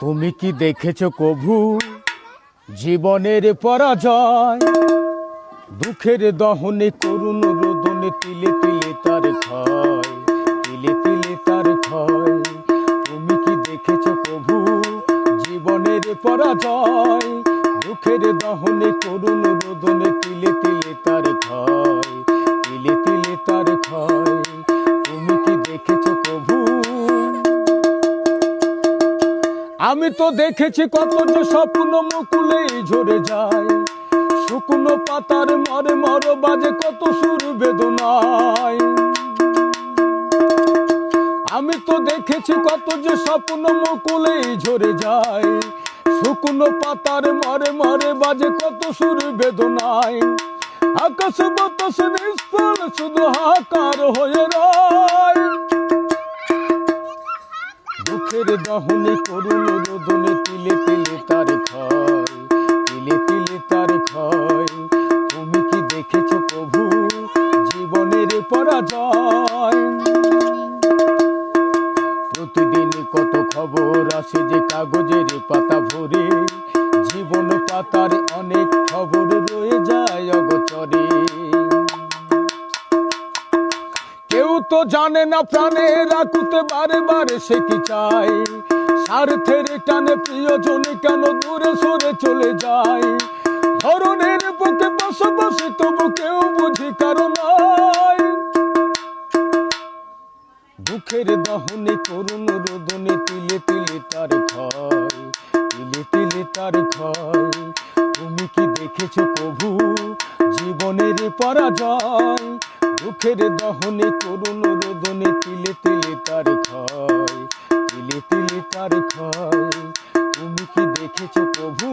তুমি কি দেখেছো কভু জীবনের পরাজয়? দুঃখের দহনে করুণ রোদনে তিলে তিলে তার ক্ষয়, তিলে তিলে তার ক্ষয়। তুমি কি দেখেছো কভু জীবনের পরাজয়? দুঃখের দহনে করুণ রোদনে তিলে তিলে তার ক্ষয়, তিলে তিলে তার ক্ষয়। তুমি কি দেখেছো কভু? আমি তো দেখেছি কত যে স্বপ্ন মুকুলেই ঝরে যায়, শুকনো পাতার মরে মর বাজে কত সুর বেদনায়। আমি তো দেখেছি কত যে স্বপ্ন মুকুলেই ঝরে যায়, শুকনো পাতার মরে মরে বাজে কত সুর বেদনায়। আকাশ বাতাস নিষ্ফল শুধু হাহাকার হয়ে রয়। দুঃখের দহনে করুণ রোদনে তিলে তিলে তার ক্ষয়, তিলে তিলে তার ক্ষয়। তুমি কি দেখেছো প্রভু জীবনের পরাজয়? প্রতিদিন কত খবর আসে যে কাগজের পাতা ভরে, জীবন পাতার অনেক খবর রয়ে যায় অগোচরে। কেউ তো জানে না প্রাণে রাখতে বারে বারে সে কি চায়, স্বার্থের টানে প্রিয়জনে কেন দূরে সরে চলে যায়। ধরনের বুকে পাশাপাশি তবু কেউ বুঝি কারণ নয়। দুঃখের দহনে করুণ রোদনে তিলে তিলে তার ক্ষয়, তিলে তিলে তার ক্ষয়। তুমি কি দেখেছো প্রভু জীবনের পরাজয়? দুঃখের দহনে করুণ রোদনে তিলে তিলে তার ক্ষয়, তিলে তিলে তার ক্ষয়। তুমি কি দেখেছো প্রভু?